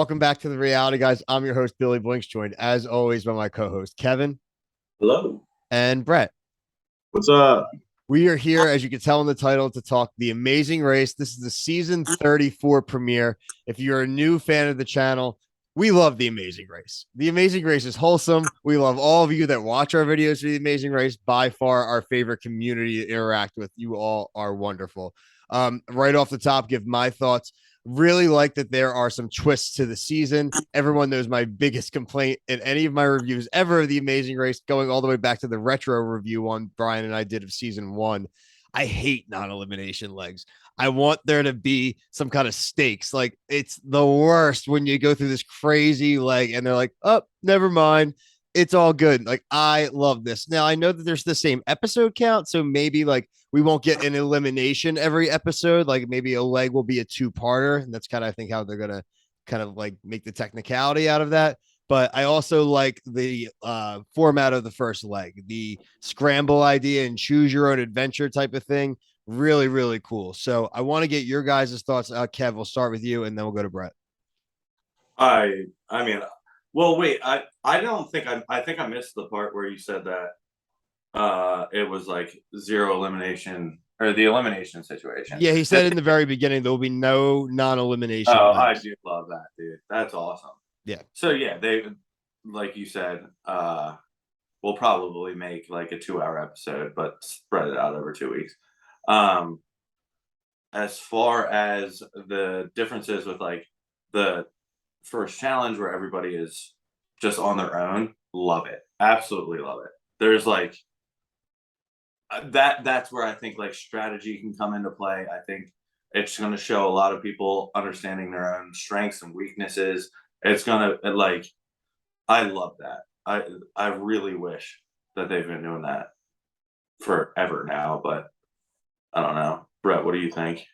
Welcome back to the Reality Guys. I'm your host, Billy Blinks, joined as always by my co-host, Kevin Hello. and Brett. What's up? We are here, as you can tell in the title, to talk The Amazing Race. This is the season 34 premiere. If you're a new fan of the channel, we love The Amazing Race. The Amazing Race is wholesome. We love all of you that watch our videos for The Amazing Race. By far, our favorite community to interact with. You all are wonderful. Right off the top, give my thoughts. Really like that there are some twists to the season. Everyone knows my biggest complaint in any of my reviews ever of The Amazing Race, going all the way back to the retro review one Brian and I did of season one. I hate non-elimination legs. I want there to be some kind of stakes. Like, it's the worst when you go through this crazy leg and they're like, oh, never mind. It's all good. Like, I love this. Now, I know that there's the same episode count, so maybe like we won't get an elimination every episode. Like, maybe a leg will be a two-parter, and that's kind of, I think, how they're gonna kind of like make the technicality out of that. But I also like the format of the first leg, the scramble idea and choose your own adventure type of thing. Really, really cool. So I want to get your guys' thoughts. Kev, we'll start with you, and then we'll go to Brett. I mean, well, wait. I don't think I think I missed the part where you said that it was like zero elimination or the elimination situation. Yeah, he said in the very beginning there will be no non-elimination. Oh, I legs. do love that, dude. That's awesome. Yeah. So yeah, they like you said, we'll probably make like a 2-hour episode, but spread it out over 2 weeks. Um, as far as the differences with like the first challenge where everybody is just on their own, love it. Absolutely love it. There's like that's where I think like strategy can come into play. I think it's going to show a lot of people understanding their own strengths and weaknesses. It's going to like I love that. I really wish that they've been doing that forever now, but I don't know. Brett, what do you think?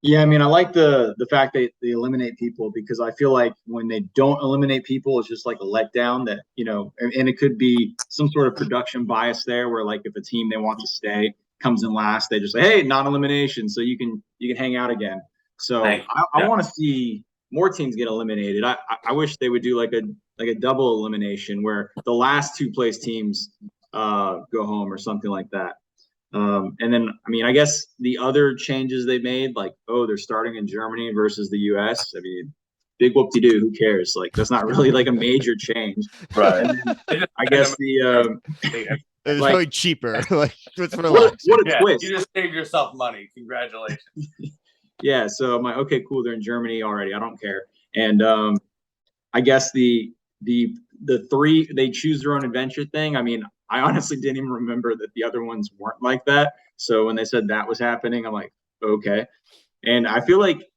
Yeah, I mean, I like the fact that they eliminate people because I feel like when they don't eliminate people, it's just like a letdown that, and it could be some sort of production bias there where like if a team they want to stay comes in last, they just say, hey, non-elimination, so you can hang out again. So I want to see more teams get eliminated. I wish they would do like a double elimination where the last two place teams go home or something like that. And then, I mean, I guess the other changes they made, like, oh, they're starting in Germany versus the US. I mean, big whoop-de-doo, who cares? Like, that's not really like a major change. Right. And then I guess it's like, probably cheaper. Like, what a twist. You just saved yourself money. Congratulations. Yeah, so I'm like, okay, cool, they're in Germany already. I don't care. And I guess the three they choose their own adventure thing. I mean, I honestly didn't even remember that the other ones weren't like that. So when they said that was happening, I'm like, okay. And I feel like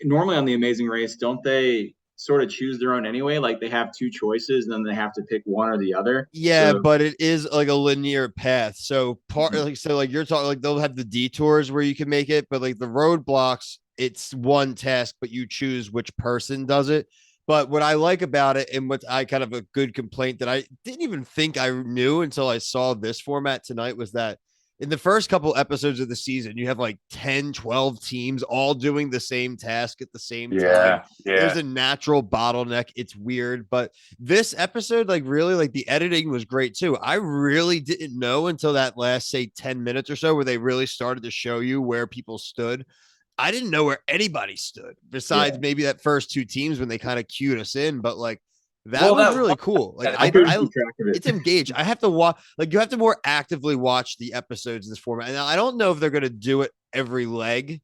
normally on the Amazing Race, don't they sort of choose their own anyway? Like they have two choices and then they have to pick one or the other. Yeah, So, but it is like a linear path. So like you're talking like they'll have the detours where you can make it, but like the roadblocks, it's one task, but you choose which person does it. But what I like about it, and what I kind of a good complaint that I didn't even think I knew until I saw this format tonight, was that in the first couple episodes of the season, you have like 10, 12 teams all doing the same task at the same time. There's a natural bottleneck. It's weird. But this episode, like, really, like, the editing was great too. I really didn't know until that last, say, 10 minutes or so, where they really started to show you where people stood. I didn't know where anybody stood besides maybe that first two teams when they kind of cued us in, but like that was really cool. Like it's engaged. I have to watch, like you have to more actively watch the episodes in this format. And I don't know if they're going to do it every leg.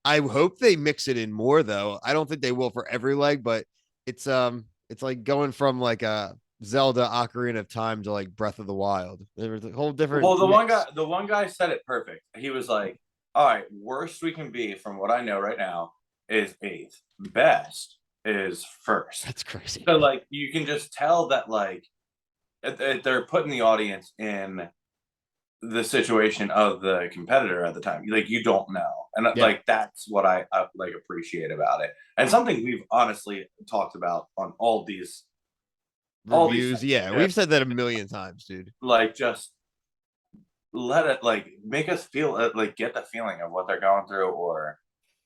I hope they mix it in more though. I don't think they will for every leg, but it's like going from like a Zelda Ocarina of Time to like Breath of the Wild. There's a whole different. Well, the one guy said it perfect. He was like, all right, worst we can be from what I know right now is 8th. Best is 1st. That's crazy. So like you can just tell that like they're putting the audience in the situation of the competitor at the time. Like you don't know. And like that's what I like appreciate about it. And something we've honestly talked about on all these reviews. We've said that a million times, dude. Like just let it like make us feel like get the feeling of what they're going through, or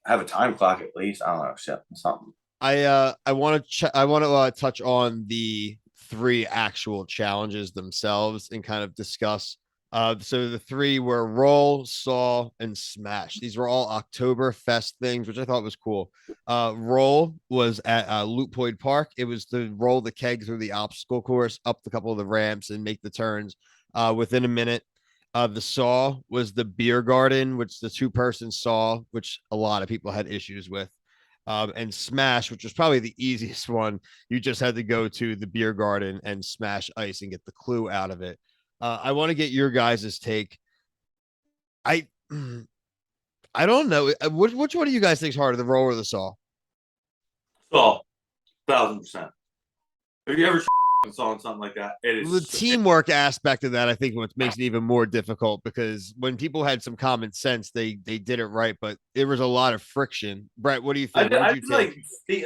have a time clock at least. I don't know, something. I want to touch on the 3 actual challenges themselves and kind of discuss. So the 3 were Roll, Saw, and Smash. These were all Oktoberfest things, which I thought was cool. Roll was at Lupoid Park. It was to roll the keg through the obstacle course, up a couple of the ramps, and make the turns within a minute. The Saw was the beer garden, which the 2-person saw, which a lot of people had issues with. And Smash, which was probably the easiest one. You just had to go to the beer garden and smash ice and get the clue out of it. I want to get your guys' take. I I don't know. Which one do you guys think is harder, the roll or the saw? So, 1,000%. Have you ever saw something like that? It is The teamwork aspect of that, I think, what makes it even more difficult, because when people had some common sense, they did it right, but there was a lot of friction. Brett, what do you think? I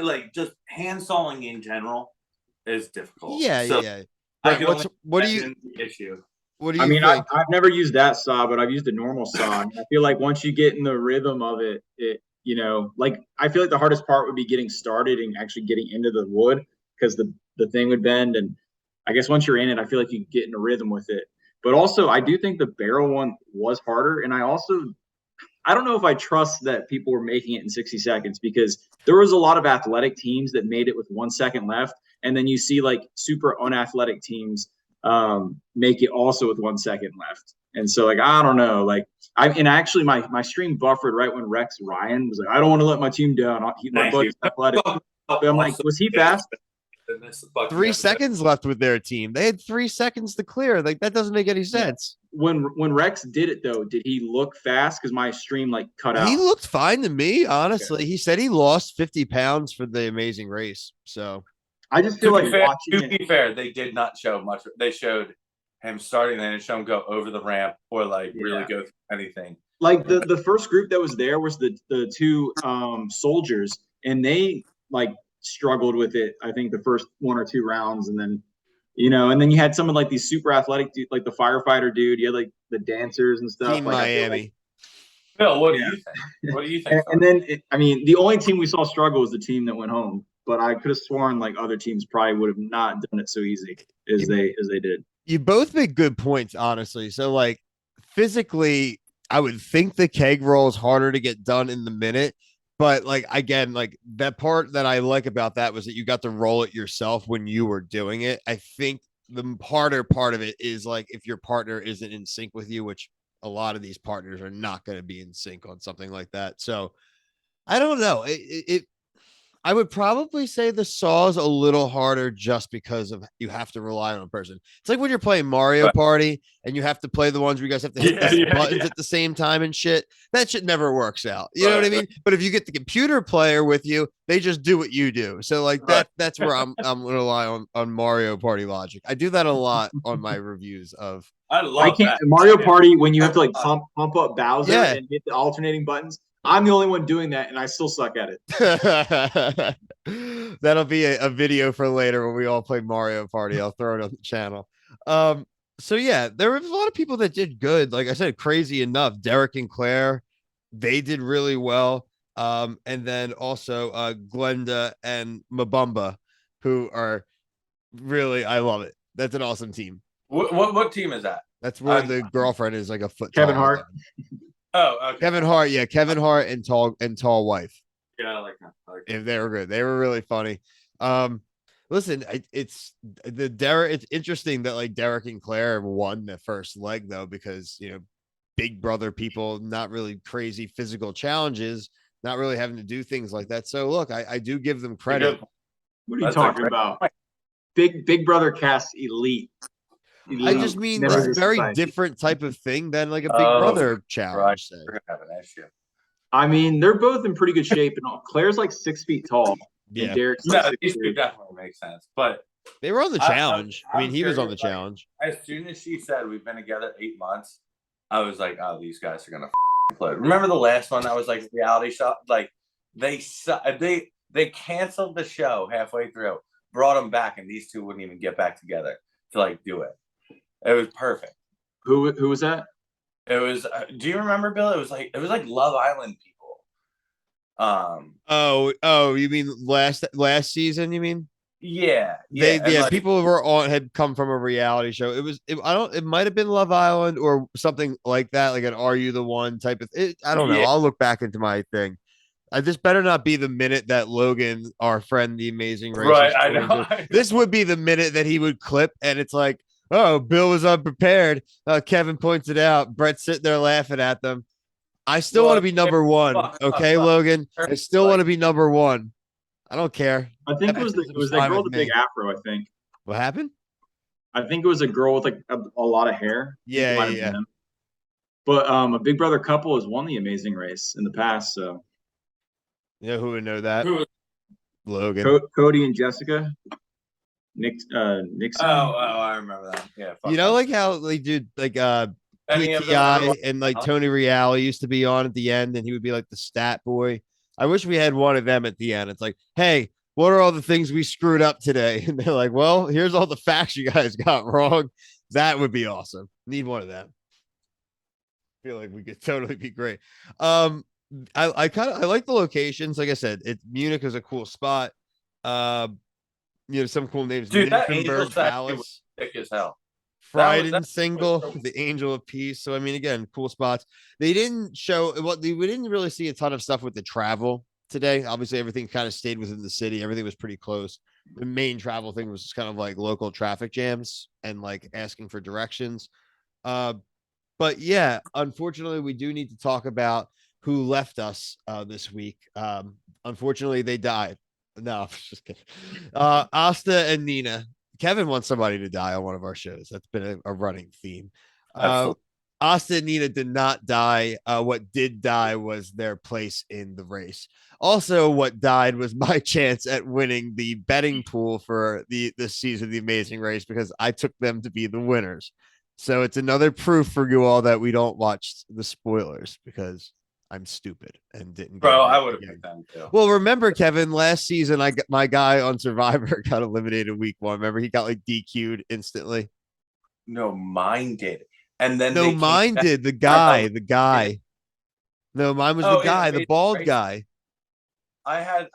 like just hand sawing in general is difficult. Yeah, so yeah. Brett, What do you issue? What do you I mean, think? I've never used that saw, but I've used a normal saw. And I feel like once you get in the rhythm of it, like I feel like the hardest part would be getting started and actually getting into the wood, because the thing would bend. And I guess once you're in it, I feel like you get in a rhythm with it. But also, I do think the barrel one was harder. And I don't know if I trust that people were making it in 60 seconds, because there was a lot of athletic teams that made it with 1 second left. And then you see like super unathletic teams make it also with 1 second left. And so, like, I don't know. Like, actually my stream buffered right when Rex Ryan was like, I don't want to let my team down. My buddy's athletic. But I'm like, was he fast? 3 seconds left with their team. They had 3 seconds to clear. Like, that doesn't make any sense. When Rex did it though, did he look fast? Because my stream like cut out. He looked fine to me, honestly. He said he lost 50 pounds for the amazing race. So I just feel like to be fair, they did not show much. They showed him starting, and then show him go over the ramp or like really go through anything. Like the first group that was there was the 2 soldiers, and they like struggled with it. I think the first 1 or 2 rounds, and then and then you had some of like these super athletic dude, like the firefighter dude. You had like the dancers and stuff. Team like, Miami. Phil, what do you think? What do you think? And then the only team we saw struggle was the team that went home. But I could have sworn like other teams probably would have not done it so easy as they did. You both make good points, honestly. So, like, physically, I would think the keg roll is harder to get done in the minute. But, like, again, like, that part that I like about that was that you got to roll it yourself when you were doing it. I think the harder part of it is, like, if your partner isn't in sync with you, which a lot of these partners are not going to be in sync on something like that. So, I don't know. I would probably say the saw is a little harder just because of you have to rely on a person. It's like when you're playing Mario Party and you have to play the ones where you guys have to hit the buttons at the same time and shit. That shit never works out. You know what I mean? But if you get the computer player with you, they just do what you do. So like that's where I'm gonna rely on Mario Party logic. I do that a lot on my reviews of. I can't that. Mario Party when you have to like pump up Bowser and hit the alternating buttons. I'm the only one doing that, and I still suck at it. That'll be a video for later when we all play Mario Party. I'll throw it on the channel. So yeah, there was a lot of people that did good. Like I said, crazy enough, Derek and Claire, they did really well. And then also Glenda and Mabumba, who are really, I love it. That's an awesome team. What team is that? That's where the girlfriend is like a foot. Kevin Hart. Oh, okay. Kevin Hart, yeah, Kevin Hart and tall wife. Yeah, I like that. If they were good, they were really funny. Listen, it's interesting that like Derek and Claire won the first leg though, because big brother people, not really crazy physical challenges, not really having to do things like that. So look, I do give them credit. What are you talking about? Big brother cast elite. I just mean it's a very different type of thing than like a Big Brother challenge. I mean, they're both in pretty good shape, and Claire's like 6 feet tall. Yeah, Derek's definitely makes sense. But they were on the challenge. I mean, he was on the challenge. As soon as she said we've been together 8 months, I was like, oh, these guys are gonna play. Remember the last one that was like reality show? Like they canceled the show halfway through, brought them back, and these two wouldn't even get back together to like do it. It was perfect. Who was that? It was. Do you remember, Bill? It was like Love Island people. Oh, you mean last season? You mean? Yeah, They yeah, and like people were on had come from a reality show. I don't it might have been Love Island or something like that, like an Are You the One type of it. I don't know. yeah, I'll look back into my thing. I just better not be the minute that Logan, our friend, the Amazing right. Racist, I know. joins us. This would be the minute that he would clip, and it's like, oh, Bill was unprepared. Kevin points it out. Brett's sitting there laughing at them. I still want to Well, be number one. Okay, Logan. I still want like to be number one. I don't care. I think it Nepotism's was that fine girl with with the big me. afro. I think. What happened? I think it was a girl with like a lot of hair. I think it Yeah, might yeah, have been yeah. them. But a Big Brother couple has won the Amazing Race in the past. So You know who would know that? who? Logan. Cody and Jessica, Oh, Nixon. I remember that. Yeah, You fuck know, them. like how they do like Any of them ever PTI watched and like Reality? Tony Reale used to be on at the end, and he would be like the stat boy. I wish we had one of them at the end. It's like, hey, what are all the things we screwed up today? And they're like, well, here's all the facts you guys got wrong. That would be awesome. Need one of them. Feel like we could totally be great. Um, I like the locations. Like I said, Munich is a cool spot. Uh, some cool names. Dude, that angel Nymphenburg statue was Palace. thick as hell. Fried Was single, the Angel of Peace. So I mean, again, cool spots. They didn't show what we didn't really see a ton of stuff with the travel today. Obviously, everything kind of stayed within the city. Everything was pretty close. The main travel thing was just kind of like local traffic jams and like asking for directions. Uh, but yeah, unfortunately, we do need to talk about who left us this week. Unfortunately, they died. No, I'm just kidding. Asta and Nina. Kevin wants somebody to die on one of our shows. That's been a running theme. Uh, absolutely. Asta and Nina did not die. What did die was their place in the race. Also, what died was my chance at winning the betting pool for this season of the Amazing Race because I took them to be the winners. So it's another proof for you all that we don't watch the spoilers because I'm stupid and didn't get Bro, it I right would have again. picked them too. Well, remember, Kevin, last season I got my guy on Survivor got eliminated week one. Remember, he got like DQ'd instantly. No, mine did. And then No, they came mine back. did. The I thought guy, the guy. No, mine was the oh, in guy, the Amazing bald Race, guy. I had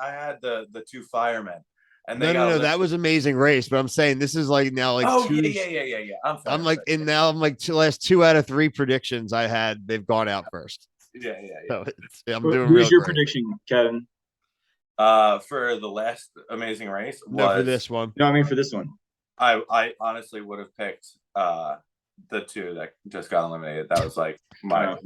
the two firemen, and they No, no, got no. That eliminated. was Amazing Race. But I'm saying this is like now like Oh yeah, two. yeah, yeah, yeah, yeah. I'm I'm sorry. like in now. I'm like last 2 out of 3 predictions I had. They've gone out first. Yeah, yeah, yeah. So I'm doing Who's real your great. prediction, Kevin? For the last Amazing Race No, for was this one. No, I mean for this one. I honestly would have picked the two that just got eliminated. That was like my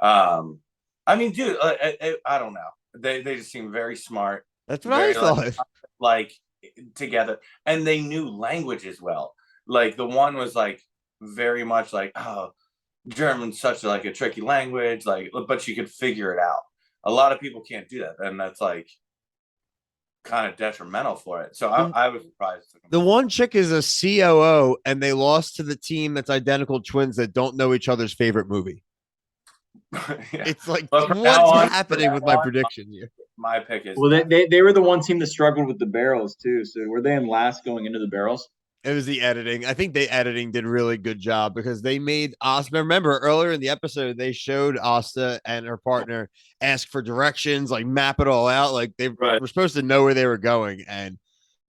I mean, dude, I don't know. They just seem very smart, That's what I very thought. like together, and they knew language as well. Like the one was like very much like, oh, German's such like a tricky language, like, but she could figure it out. A lot of people can't do that, and that's like kind of detrimental for it. So I was surprised. The one chick is a COO, and they lost to the team that's identical twins that don't know each other's favorite movie. Yeah. It's like, But what's happening with my prediction here? my pick is Well, they were the one team that struggled with the barrels too. So were they in last going into the barrels? It was the editing. I think the editing did a really good job because they made Asta. Remember earlier in the episode, they showed Asta and her partner ask for directions, like map it all out. Like they right. were supposed to know where they were going. And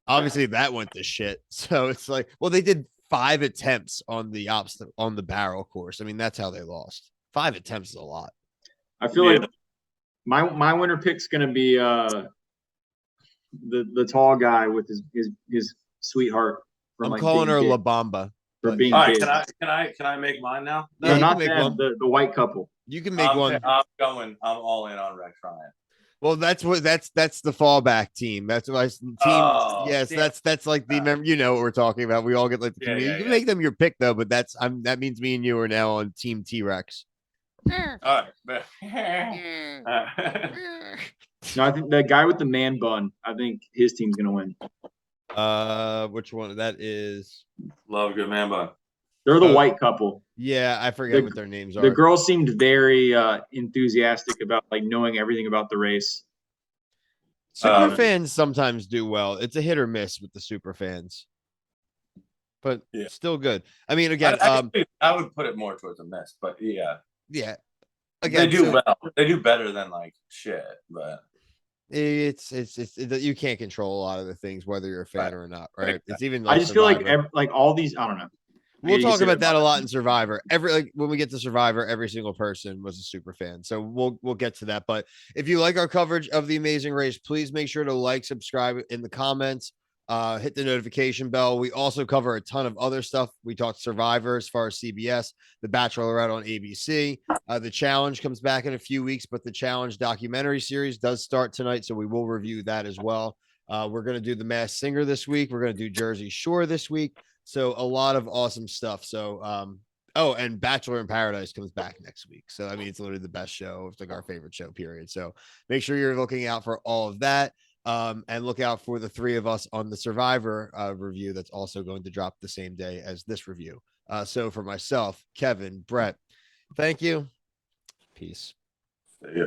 obviously that went to shit. So it's like, well, they did 5 attempts on the on the barrel course. I mean, that's how they lost. 5 attempts is a lot. I feel like my winner pick's gonna be the tall guy with his sweetheart. I'm like calling her big, La Bamba. for being All right, big. can I make mine now? No, No, you not can make them. one. The white couple. You can make one. I'm all in on Rex Ryan. Well, that's the fallback team. That's why team. Oh, yes, damn. that's like the remember. You know what we're talking about. We all get like the Yeah, community. yeah, You can yeah. make them your pick though, but that means me and you are now on Team T Rex. All right. No, I think the guy with the man bun. I think his team's gonna win. Which one? That is. Love good man, bun. They're the white couple. Yeah, I forget what their names are. The girl seemed very enthusiastic about like knowing everything about the race. Super fans sometimes do well. It's a hit or miss with the super fans, but still good. I mean, again, I would put it more towards a miss, but yeah. Yeah. again, they do well. They do better than like shit, but it's you can't control a lot of the things, whether you're a fan or not, right? It's even I like just feel like Survivor. all these. I don't know. We'll You can talk say about that a about lot in Survivor. When we get to Survivor, every single person was a super fan. So we'll get to that. But if you like our coverage of The Amazing Race, please make sure to like, subscribe in the comments, hit the notification bell. We also cover a ton of other stuff. We talked Survivor as far as CBS, The Bachelorette on ABC. The Challenge comes back in a few weeks, but the Challenge documentary series does start tonight, so we will review that as well. We're going to do The Masked Singer this week. We're going to do Jersey Shore this week. So a lot of awesome stuff. So oh, and Bachelor in Paradise comes back next week. So I mean, it's literally the best show. It's like our favorite show, period. So make sure you're looking out for all of that. And look out for the three of us on the Survivor review that's also going to drop the same day as this review. So for myself, Kevin, Brett, thank you. Peace. yeah.